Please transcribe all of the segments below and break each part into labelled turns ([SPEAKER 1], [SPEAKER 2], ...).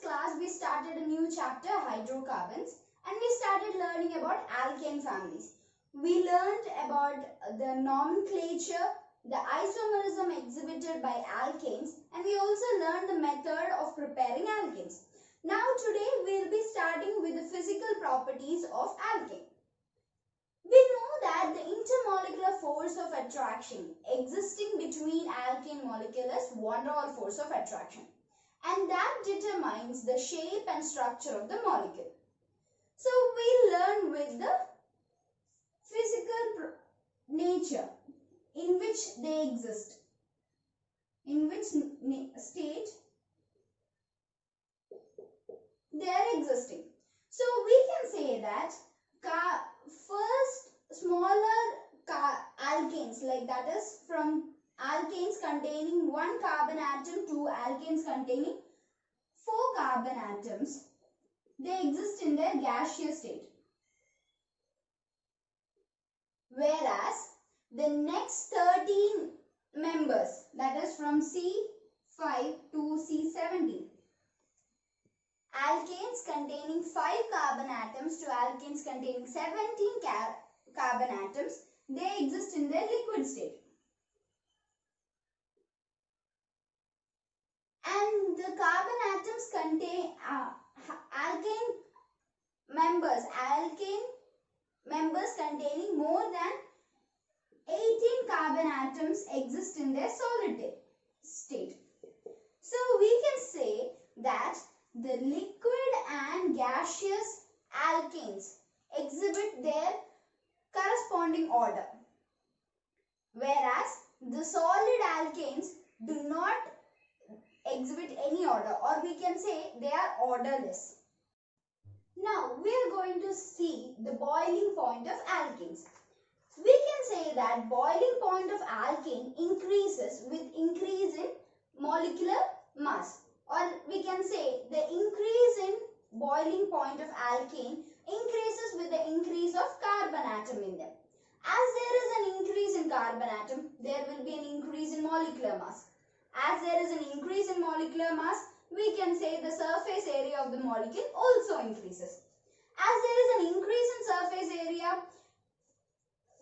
[SPEAKER 1] class we started a new chapter, hydrocarbons, and we started learning about alkane families. We learned about the nomenclature, the isomerism exhibited by alkanes, and we also learned the method of preparing alkanes. Now today we will be starting with the physical properties of alkane. We know that the intermolecular force of attraction existing between alkane molecule is van der Waals force of attraction, and that determines the shape and structure of the molecule. So we learn with the physical nature in which they exist, in which state they are existing. So we can say that first smaller alkanes, like that is from alkanes containing one carbon atom to alkanes containing 4 carbon atoms, they exist in their gaseous state. Whereas the next 13 members, that is from C5 to C17, alkanes containing 5 carbon atoms to alkanes containing 17 carbon atoms, they exist in their liquid state. And the carbon atoms contain alkane members containing more than 18 carbon atoms exist in their solid state. So we can say that the liquid and gaseous alkanes exhibit their corresponding order, whereas the solid alkanes do not exhibit any order, or we can say they are orderless. Now we are going to see the boiling point of alkanes. We can say that boiling point of alkane increases with increase in molecular mass, or we can say the increase in boiling point of alkane increases with the increase of carbon atom in them. As there is an increase in carbon atom, there will be an increase in molecular mass. As there is an increase in molecular mass, we can say the surface area of the molecule also increases. As there is an increase in surface area,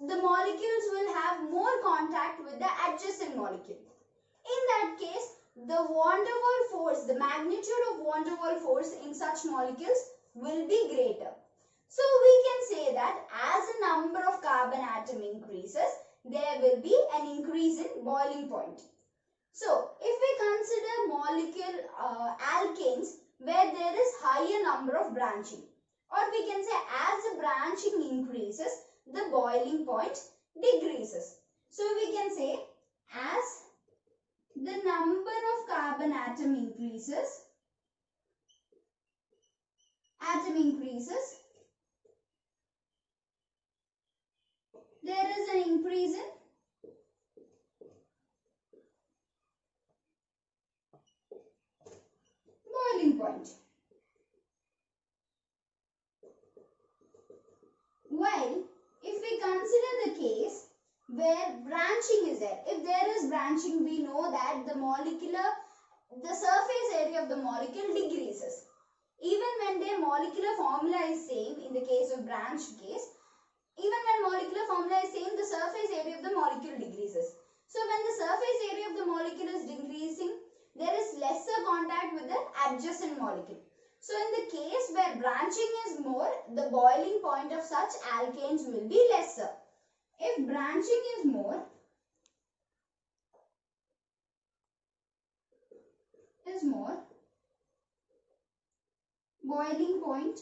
[SPEAKER 1] the molecules will have more contact with the adjacent molecule. In that case, the van der Waals force, the magnitude of van der Waals force in such molecules will be greater. So we can say that as the number of carbon atom increases, there will be an increase in boiling point. So if we consider molecule alkanes where there is higher number of branching, or we can say as the branching increases, the boiling point decreases. So we can say as the number of carbon atom increases, there is an increase in boiling point. While if we consider the case where branching is there, if there is branching, we know that the surface area of the molecule decreases. Even when their molecular formula is same, in the case of branch case, even when molecular formula is same, the surface area of the molecule decreases. So when the surface area of the molecule is decreasing, there is lesser contact with the adjacent molecule. So in the case where branching is more, the boiling point of such alkanes will be lesser. If branching is more, boiling point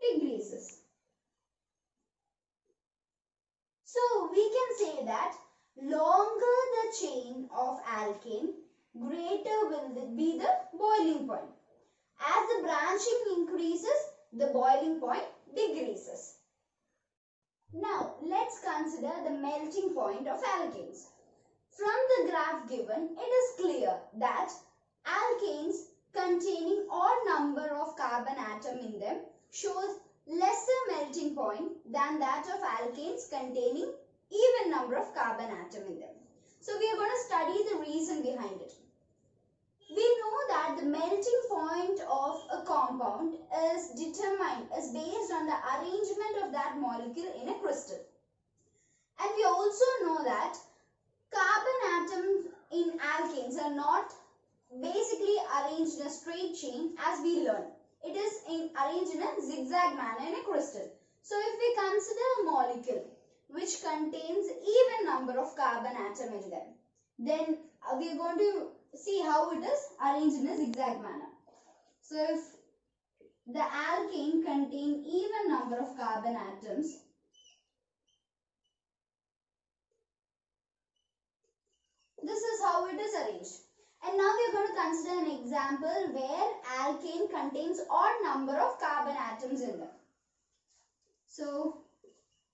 [SPEAKER 1] decreases. So we can say that longer the chain of alkane, greater will be the boiling point. As the branching increases, the boiling point decreases. Now let's consider the melting point of alkanes. From the graph given, it is clear that alkanes containing odd number of carbon atom in them shows lesser melting point than that of alkanes containing even number of carbon atom in them. So we are going to study the reason behind it. We know that the melting point of a compound is based on the arrangement of that molecule in a crystal. And we also know that carbon atoms in alkanes are not basically arranged in a straight chain as we learned. It is arranged in a zigzag manner in a crystal. So if we consider a molecule which contains even number of carbon atom in them, then we are going to see how it is arranged in a zigzag manner. So if the alkane contain even number of carbon atoms, this is how it is arranged. And now we are going to consider an example where alkane contains odd number of carbon atoms in them. So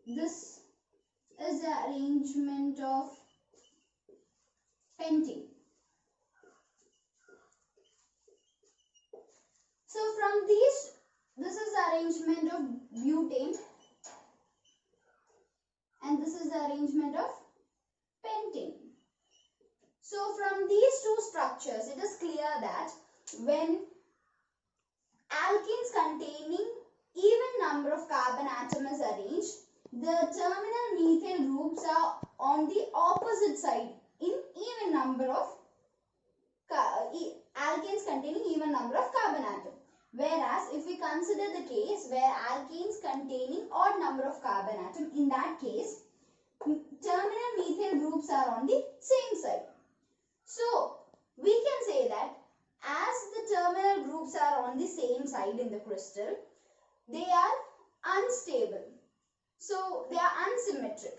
[SPEAKER 1] this is the arrangement of pentane. So from these, this is the arrangement of butane and this is the arrangement of pentane. So from these two structures, it is clear that when alkenes containing even number of carbon atom is arranged, the terminal methyl groups are on the opposite side in even number of alkanes containing even number of carbon atom. Whereas if we consider the case where alkanes containing odd number of carbon atom, in that case terminal methyl groups are on the same side. So we can say that as the terminal groups are on the same side in the crystal, they are unstable. So they are unsymmetric.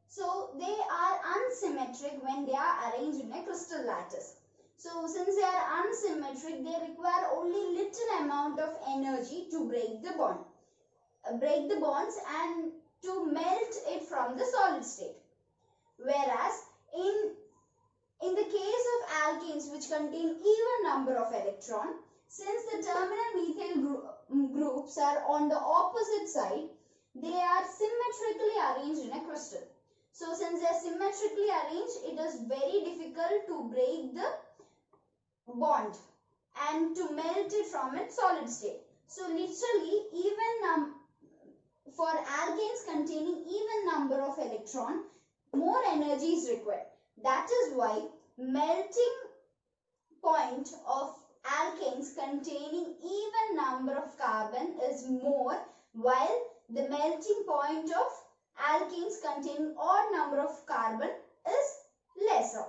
[SPEAKER 1] So they are unsymmetric when they are arranged in a crystal lattice. So since they are unsymmetric, they require only little amount of energy to break the bonds and to melt it from the solid state. Whereas in the case of alkanes which contain even number of electron, since the terminal methyl groups are on the opposite side, they are symmetrically arranged in a crystal. So since they are symmetrically arranged, it is very difficult to break the bond and to melt it from its solid state. So literally even for alkanes containing even number of electron, more energy is required. That is why melting point of alkanes containing even number of carbon is more, while the melting point of alkanes containing odd number of carbon is lesser.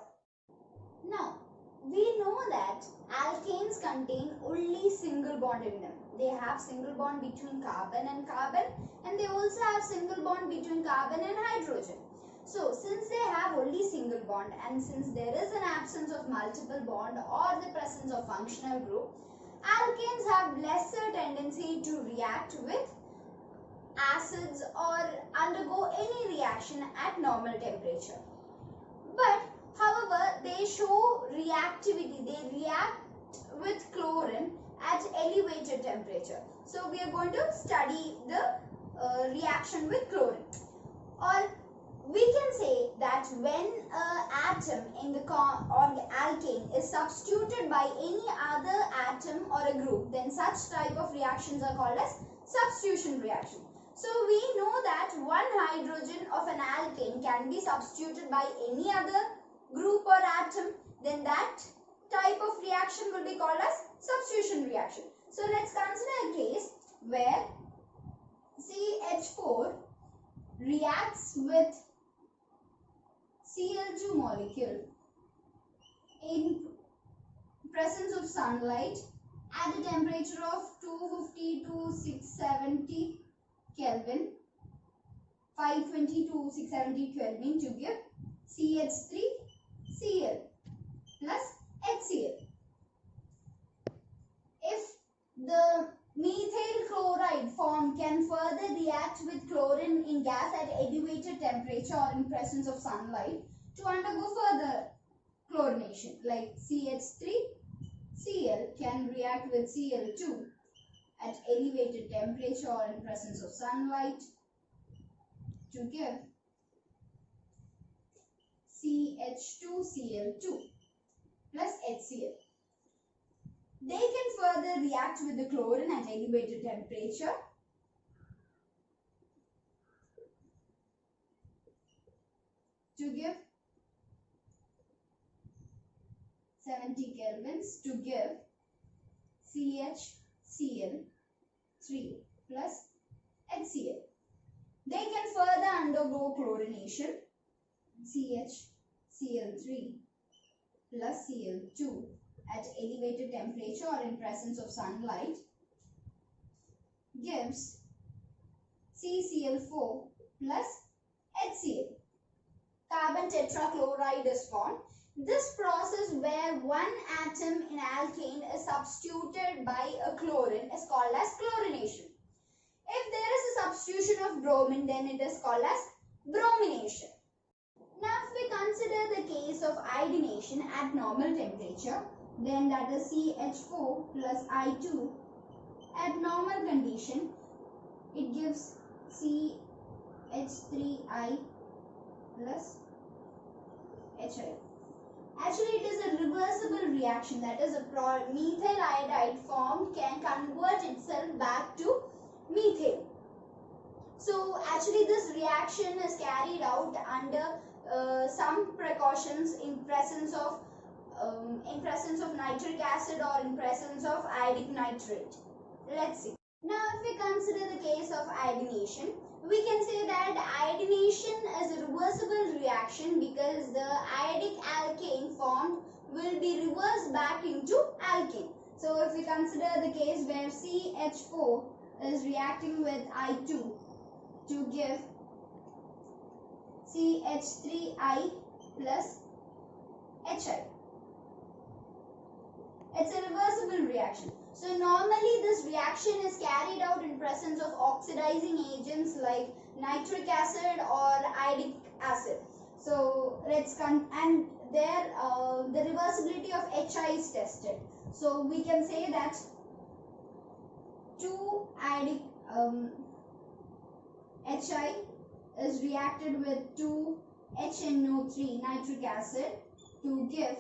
[SPEAKER 1] Now, we know that alkanes contain only single bond in them. They have single bond between carbon and they also have single bond between carbon and hydrogen. So, since they have only single bond and since there is an absence of multiple bond or the presence of functional group, alkanes have lesser tendency to react with acids or undergo any reaction at normal temperature. But however, they show reactivity. They react with chlorine at elevated temperature. So we are going to study the reaction with chlorine. Or we can say that when an atom in the alkane is substituted by any other atom or a group, then such type of reactions are called as substitution reaction. So we know that one hydrogen of an alkane can be substituted by any other group or atom, then that type of reaction will be called as substitution reaction. So let's consider a case where CH4 reacts with Cl2 molecule in presence of sunlight at a temperature of 250 to 670 Kelvin, 520 to 670 Kelvin to give CH3Cl plus HCl. If the methyl chloride formed can further react with chlorine in gas at elevated temperature or in presence of sunlight to undergo further chlorination, like CH3Cl can react with Cl2 at elevated temperature or in presence of sunlight to give CH4 CH2Cl2 plus HCl. They can further react with the chlorine at elevated temperature to give 70 kelvins to give CHCl3 plus HCl. They can further undergo chlorination. CHCl3 plus Cl2 at elevated temperature or in presence of sunlight gives CCl4 plus HCl. Carbon tetrachloride is formed. This process where one atom in alkane is substituted by a chlorine is called as chlorination. If there is a substitution of bromine, then it is called as bromination. Now if we consider the case of iodination at normal temperature, then that is CH4 plus I2 at normal condition, it gives CH3I plus HI. Actually, it is a reversible reaction, that is a methyl iodide formed can convert itself back to methane. So actually this reaction is carried out under some precautions in presence of nitric acid or in presence of iodic nitrate. Let's see. Now if we consider the case of iodination, we can say that iodination is a reversible reaction because the iodic alkane formed will be reversed back into alkane. So if we consider the case where CH4 is reacting with I2 to give CH3I plus HI. It's a reversible reaction. So normally this reaction is carried out in presence of oxidizing agents like nitric acid or iodic acid. So and there the reversibility of HI is tested. So we can say that 2 iodic HI is reacted with 2 HNO3 nitric acid to give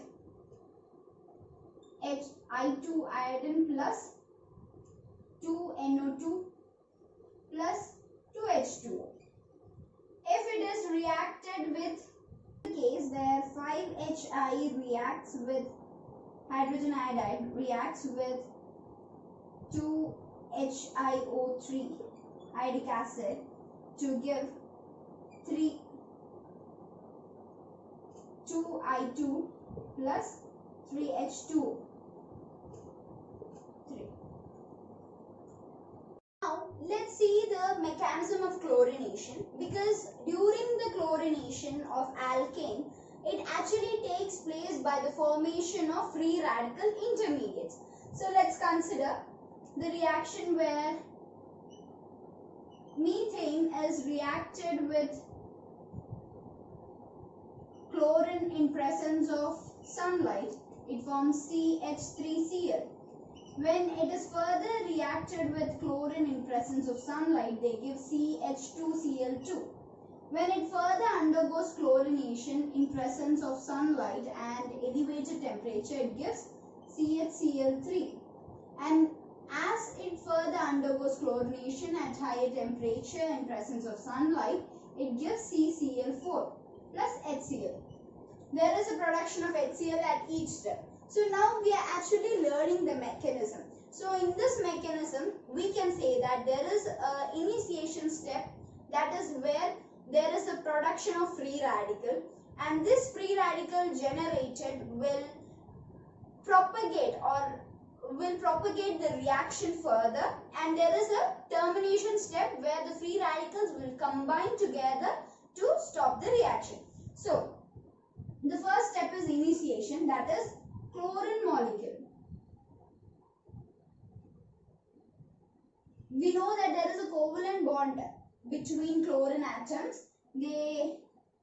[SPEAKER 1] I2 iodine plus 2 NO2 plus 2 H2O. If it is reacted with the case where 5HI reacts with hydrogen iodide reacts with 2HIO3 iodic acid to give 2I2 plus 3H2O. Now let's see the mechanism of chlorination, because during the chlorination of alkane it actually takes place by the formation of free radical intermediates. So let's consider the reaction where methane is reacted with chlorine in presence of sunlight. It forms CH3Cl. When it is further reacted with chlorine in presence of sunlight, they give CH2Cl2. When it further undergoes chlorination in presence of sunlight and elevated temperature, it gives CHCl3. And as it further undergoes chlorination at higher temperature in presence of sunlight, it gives CCl4 plus HCl. There is a production of HCl at each step. So now we are actually learning the mechanism. So in this mechanism, we can say that there is an initiation step, that is where there is a production of free radical, and this free radical generated will propagate the reaction further, and there is a termination step where the free radicals will combine together to stop the reaction. So the first step is initiation, that is chlorine molecule. We know that there is a covalent bond between chlorine atoms. It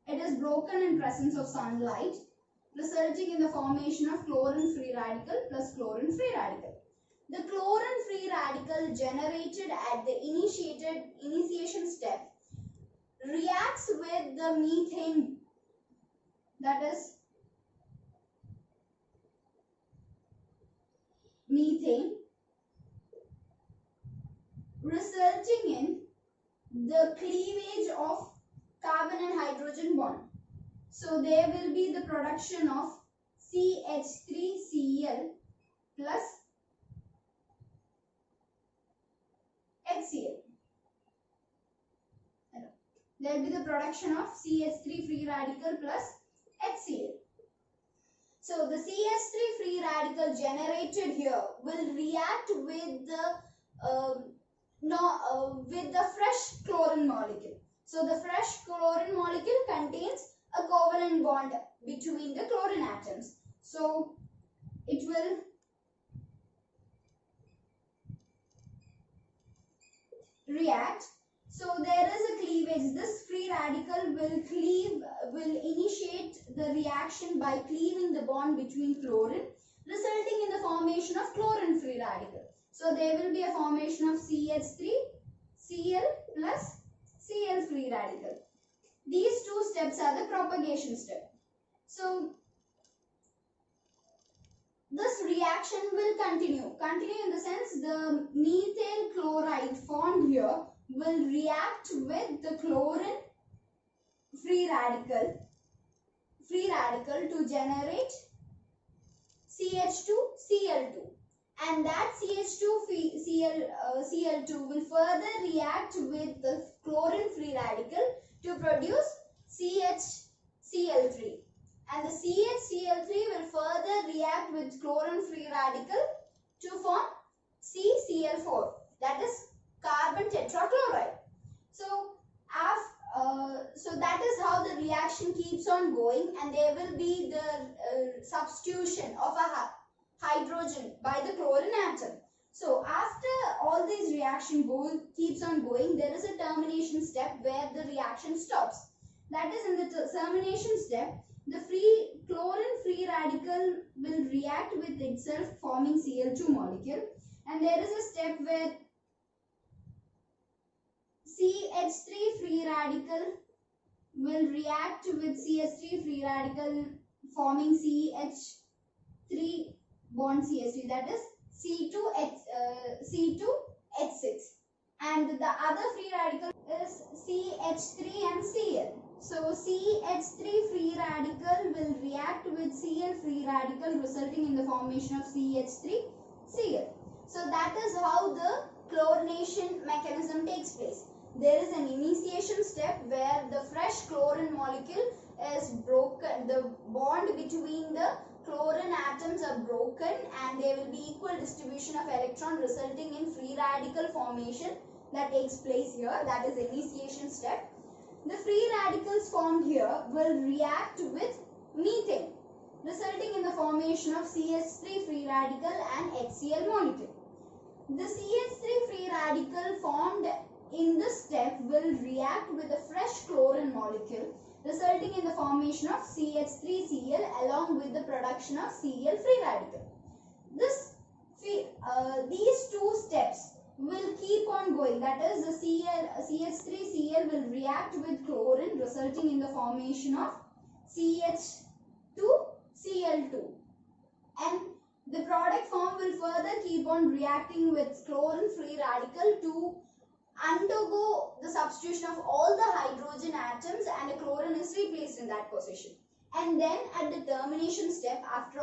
[SPEAKER 1] is broken in presence of sunlight, resulting in the formation of chlorine free radical plus chlorine free radical. The chlorine free radical generated at the initiation step reacts with the methane that is methane, resulting in the cleavage of carbon and hydrogen bond. So there will be the production of CH3Cl plus HCl. There will be the production of CH3 free radical plus HCl. So the CH3 free radical generated here will react with the fresh chlorine molecule. So the fresh chlorine molecule contains a covalent bond between the chlorine atoms. So it will react. So there is a cleavage. This free radical will initiate the reaction by cleaving the bond between chlorine, resulting in the formation of chlorine free radical. So there will be a formation of CH3Cl plus Cl free radical. These two steps are the propagation step. So this reaction will continue. Continue in the sense the methyl chloride formed here will react with the chlorine free radical to generate CH2Cl2, and that Cl2 will further react with the chlorine free radical to produce CHCl3, and the CHCl3 will further react with chlorine free radical to form CCl4, that is carbon tetrachloride. So that is how the reaction keeps on going, and there will be the substitution of a hydrogen by the chlorine atom. So after all these reaction keeps on going, there is a termination step where the reaction stops. That is, in the termination step, the chlorine free radical will react with itself, forming Cl2 molecule, and there is a step where CH3 free radical will react with CH3 free radical, forming CH3 bond CH3, that is C2H6, and the other free radical is CH3 and Cl. So CH3 free radical will react with Cl free radical, resulting in the formation of CH3Cl. So that is how the chlorination mechanism takes place. There is an initiation step where the fresh chlorine molecule is broken, the bond between the chlorine atoms are broken, and there will be equal distribution of electron, resulting in free radical formation that takes place here. That is initiation step. The free radicals formed here will react with methane, resulting in the formation of CH3 free radical and HCl molecule. The CH3 free radical formed in this step will react with the fresh chlorine molecule, resulting in the formation of CH3Cl along with the production of Cl free radical. These two steps will keep on going. That is, the CH3Cl will react with chlorine, resulting in the formation of CH2Cl2, and the product form will further keep on reacting with chlorine free radical to undergo the substitution of all the hydrogen atoms, and a chlorine is replaced in that position. And then at the termination step, after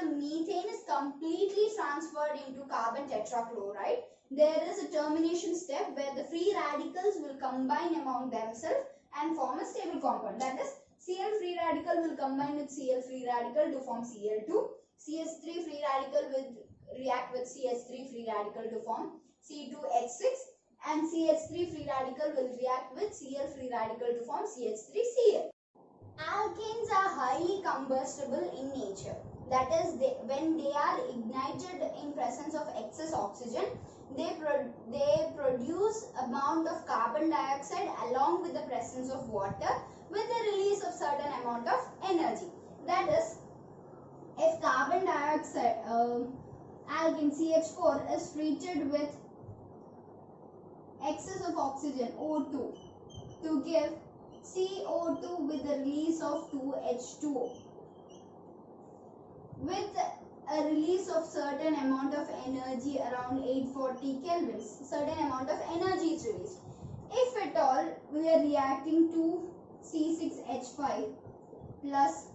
[SPEAKER 1] methane is completely transferred into carbon tetrachloride, there is a termination step where the free radicals will combine among themselves and form a stable compound. That is, Cl free radical will combine with Cl free radical to form Cl2. CH3 free radical will react with CH3 free radical to form C2H6, and CH3 free radical will react with Cl free radical to form CH3Cl. Alkanes are highly combustible in nature. That is, when they are ignited in presence of excess oxygen, they produce amount of carbon dioxide along with the presence of water, with the release of certain amount of energy. That is, if carbon dioxide, alkane CH4 is treated with excess of oxygen O2 to give CO2 with the release of 2H2O. With a release of certain amount of energy around 840 kelvins, certain amount of energy is released. If at all we are reacting to C6H5 plus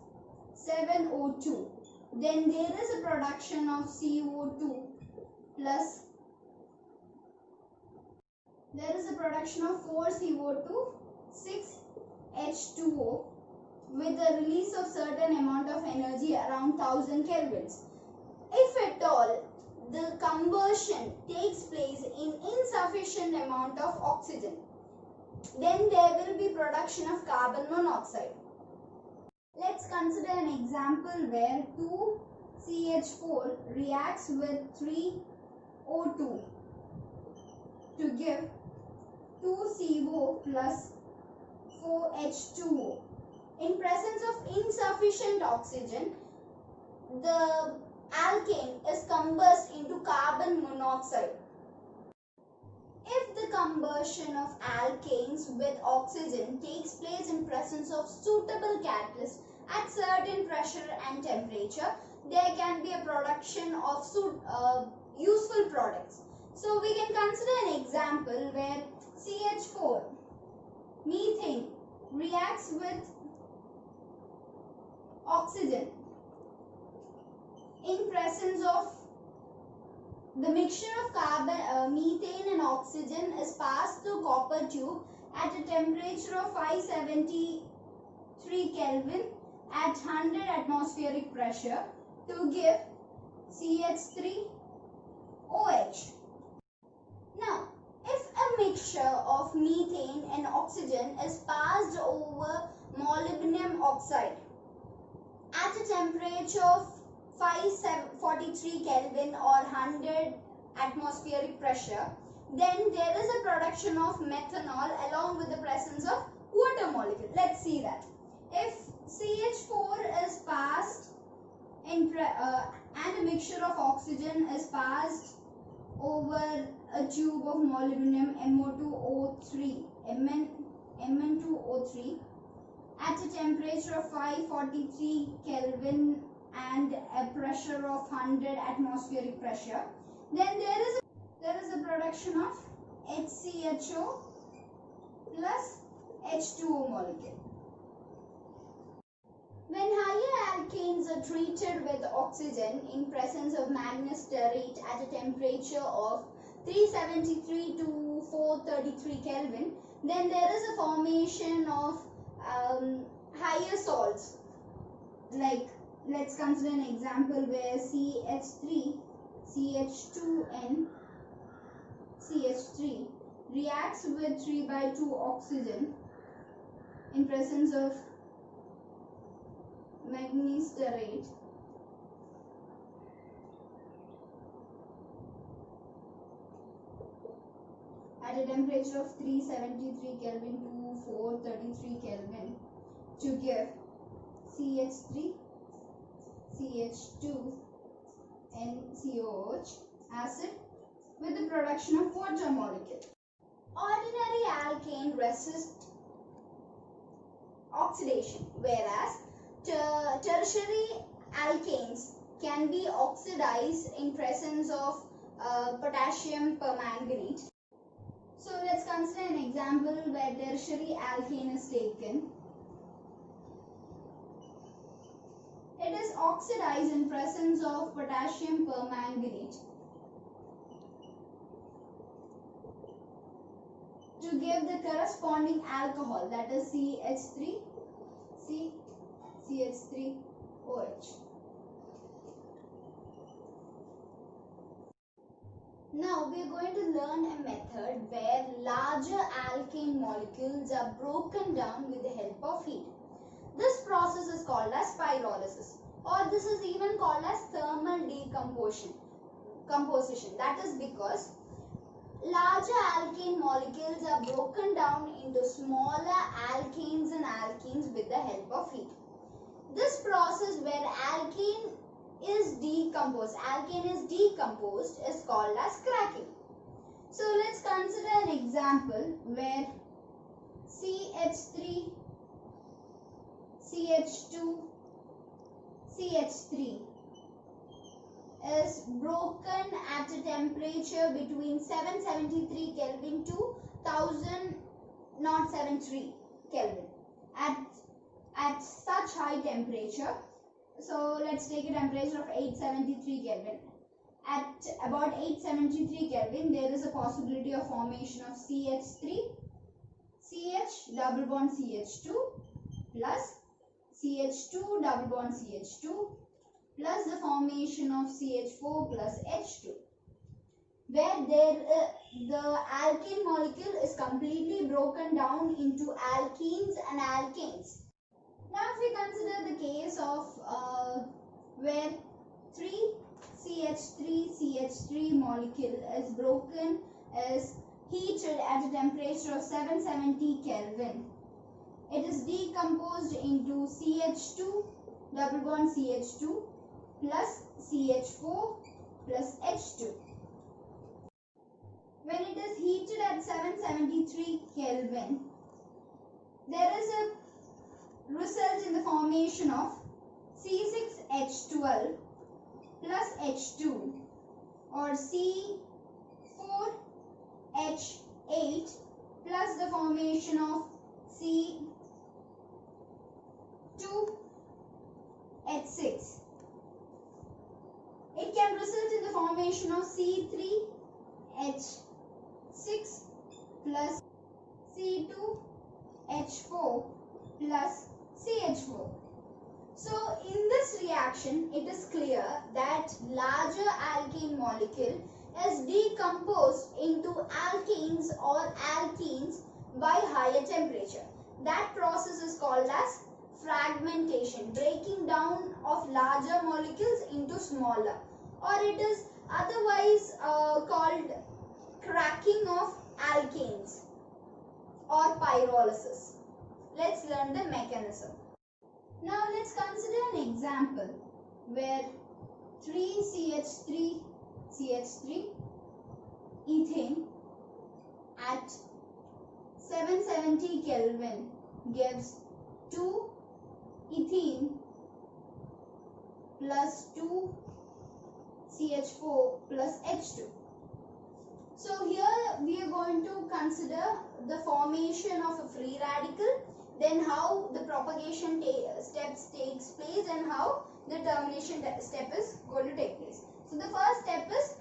[SPEAKER 1] 7O2, then there is a production of CO2 plus there is a production of 4CO2, 6H2O with the release of certain amount of energy around 1000 kelvins. If at all the combustion takes place in insufficient amount of oxygen, then there will be production of carbon monoxide. Let's consider an example where 2CH4 reacts with 3O2 to give 2CO plus 4H2O. In presence of insufficient oxygen, the alkane is combust into carbon monoxide. If the combustion of alkanes with oxygen takes place in presence of suitable catalyst at certain pressure and temperature, there can be a production of useful products. So we can consider an example where CH4, methane, reacts with oxygen in presence of the mixture of methane and oxygen is passed through copper tube at a temperature of 573 Kelvin at 100 atmospheric pressure to give CH3OH. Now, if a mixture of methane and oxygen is passed over molybdenum oxide at a temperature of 543 Kelvin or 100 atmospheric pressure, then there is a production of methanol along with the presence of water molecule. Let's see that. If CH4 is passed and a mixture of oxygen is passed over a tube of molybdenum MO2O3, Mn2O3 at a temperature of 543 Kelvin and a pressure of 100 atmospheric pressure, then there is a production of HCHO plus H2O molecule. When higher alkanes are treated with oxygen in presence of manganese stearate at a temperature of 373 to 433 Kelvin, then there is a formation of higher salts. Like, let's consider an example where CH3, CH2N, CH3 reacts with 3/2 oxygen in presence of manganese stearate at a temperature of 373 Kelvin to 433 Kelvin to give CH3, CH2, NCOH acid with the production of water molecule. Ordinary alkane resists oxidation, whereas tertiary alkanes can be oxidized in presence of potassium permanganate. So let's consider an example where tertiary alkane is taken. It is oxidized in presence of potassium permanganate to give the corresponding alcohol, that is CH3OH. Now we are going to learn a method where larger alkane molecules are broken down with the help of heat. This process is called as pyrolysis, or this is even called as thermal decomposition. That is because larger alkane molecules are broken down into smaller alkanes and alkenes with the help of heat. This process where alkane is decomposed is called as cracking. So let's consider an example where CH3, CH2, CH3 is broken at a temperature between 773 Kelvin to 1073 Kelvin. At such high temperature, so let's take a temperature of 873 Kelvin. At about 873 Kelvin, there is a possibility of formation of CH3, CH double bond CH2 plus CH2 double bond CH2 plus the formation of CH4 plus H2, where the alkane molecule is completely broken down into alkenes and alkanes. Now if we consider the case of where 3CH3 molecule is broken, is heated at a temperature of 770 Kelvin. It is decomposed into CH2 double bond CH2 plus CH4 plus H2. When it is heated at 773 Kelvin, there is a result in the formation of C6H12 plus H2 or C4H8 plus the formation of C2H6. It can result in the formation of C3H6 plus C2H4 plus CH4. So in this reaction, it is clear that larger alkane molecule is decomposed into alkanes or alkenes by higher temperature. That process is called as fragmentation, breaking down of larger molecules into smaller, or it is otherwise called cracking of alkanes or pyrolysis. Let's learn the mechanism. Now let's consider an example where 3CH3 ethane at 770 Kelvin gives 2 ethene plus 2 CH4 plus H2. So here we are going to consider the formation of a free radical, then how the propagation steps takes place and how the termination step is going to take place. So the first step is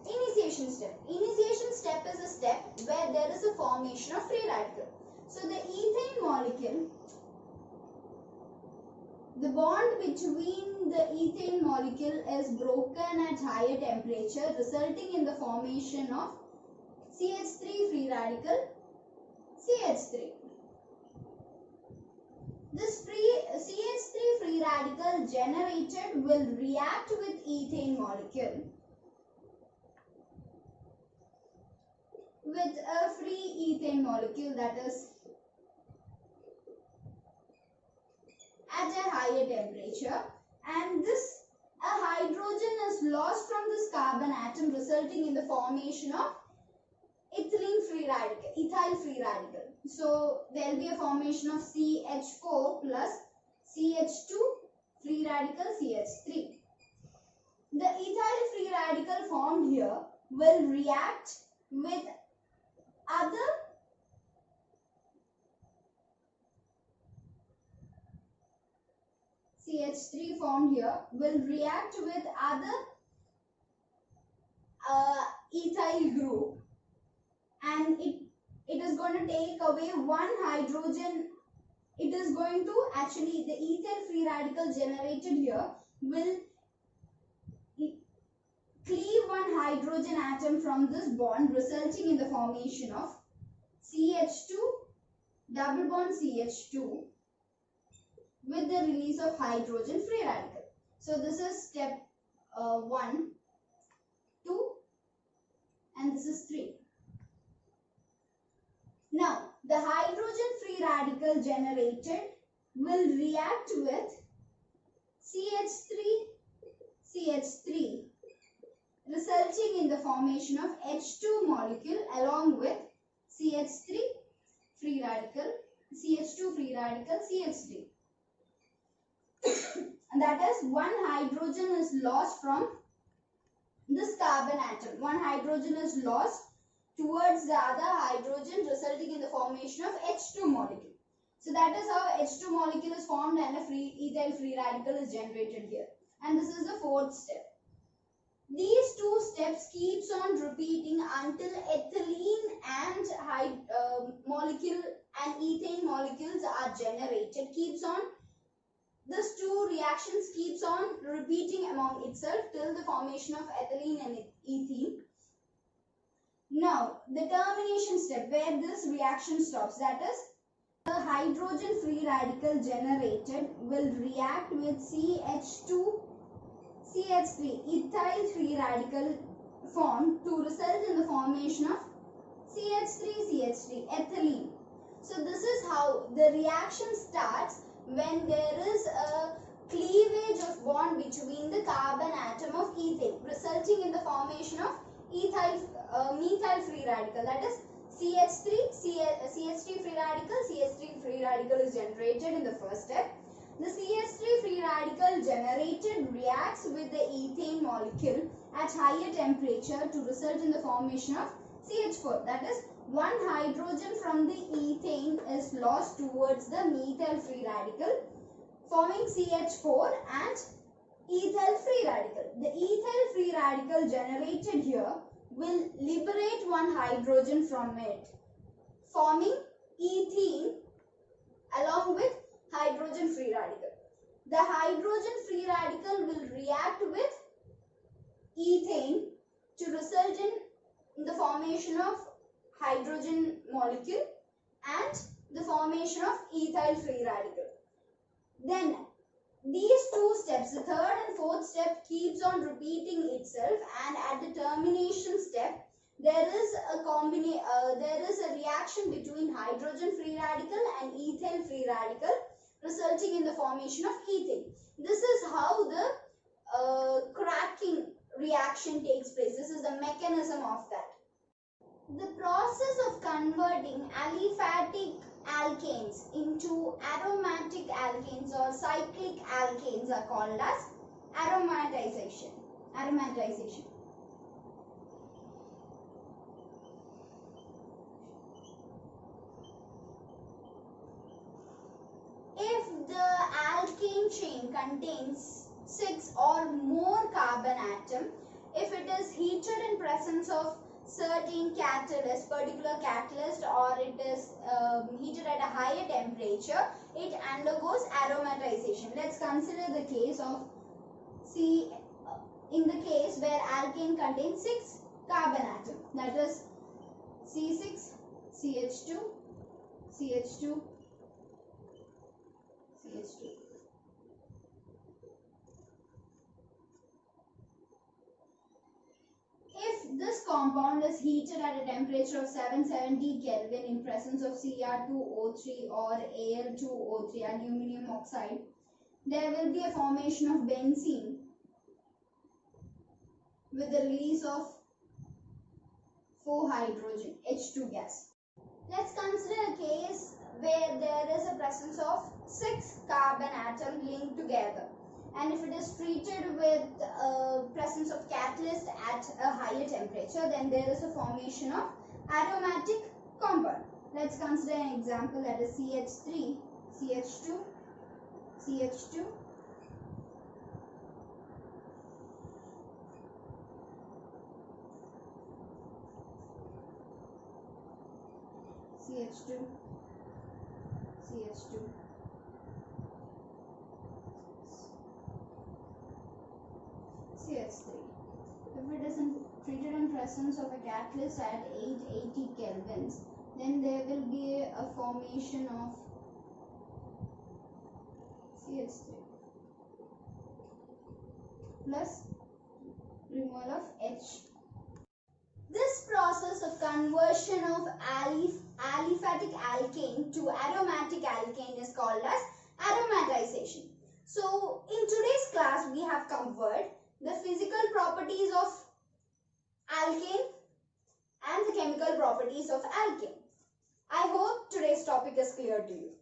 [SPEAKER 1] initiation step. Initiation step is a step where there is a formation of free radical. So the ethane molecule, the bond between the ethane molecule is broken at higher temperature, resulting in the formation of CH3 free radical, CH3. This CH3 free radical generated will react with ethane molecule with a free ethane molecule, that is at a higher temperature, and this a hydrogen is lost from this carbon atom, resulting in the formation of ethyl free radical. So there will be a formation of CH4 plus CH2 free radical CH3. The ethyl free radical formed here will react with other CH3 formed here will react with other ethyl group, and it is going to take away one hydrogen. It is going to actually, the ethyl free radical generated here will cleave one hydrogen atom from this bond, resulting in the formation of CH2 double bond CH2 with the release of hydrogen free radical. So this is step 1, 2 and this is 3. Now the hydrogen free radical generated will react with CH3 resulting in the formation of H2 molecule along with CH3 free radical, CH2 free radical, CH3. And that is one hydrogen is lost from this carbon atom. One hydrogen is lost towards the other hydrogen, resulting in the formation of H2 molecule. So that is how H2 molecule is formed and a ethyl free radical is generated here. And this is the fourth step. These two steps keeps on repeating until ethylene and molecule and ethane molecules are generated. These two reactions keeps on repeating among itself till the formation of ethylene and ethene. Now, the termination step where this reaction stops, that is, the hydrogen free radical generated will react with CH2, CH3, ethyl free radical formed to result in the formation of CH3, ethylene. So this is how the reaction starts when there is a cleavage of bond between the carbon atom of ethane, resulting in the formation of methyl free radical, that is CH3 free radical. CH3 free radical is generated in the first step. The CH3 free radical generated reacts with the ethane molecule at higher temperature to result in the formation of CH4, that is, one hydrogen from the ethane is lost towards the methyl free radical, forming CH4 and ethyl free radical. The ethyl free radical generated here will liberate one hydrogen from it, forming ethene along with hydrogen free radical. The hydrogen free radical will react with ethane to result in the formation of hydrogen molecule and the formation of ethyl free radical. Then these two steps, the third and fourth step, keeps on repeating itself, and at the termination step there is a reaction between hydrogen free radical and ethyl free radical, resulting in the formation of ethane. This is how the cracking reaction takes place. This is the mechanism of that. The process of converting aliphatic alkanes into aromatic alkanes or cyclic alkanes are called as aromatization. If the alkane chain contains 6 or more carbon atoms, if it is heated in presence of certain particular catalyst, or it is heated at a higher temperature, it undergoes aromatization. Let's consider the case of in the case where alkane contains 6 carbon atoms, that is C6, CH2, CH2, CH2. If this compound is heated at a temperature of 770 Kelvin in presence of Cr2O3 or Al2O3, aluminium oxide, there will be a formation of benzene with the release of 4 hydrogen, H2 gas. Let's consider a case where there is a presence of 6 carbon atoms linked together, and if it is treated with presence of catalyst at a higher temperature, then there is a formation of aromatic compound. Let's consider an example, that is CH3, CH2, CH2, CH2, CH2, CH3. If it is treated in presence of a catalyst at 880 kelvins, then there will be a formation of CH3 plus removal of H. This process of conversion of aliphatic alkane to aromatic alkane is called as aromatization. So, in today's class, we have covered the physical properties of alkane and the chemical properties of alkane. I hope today's topic is clear to you.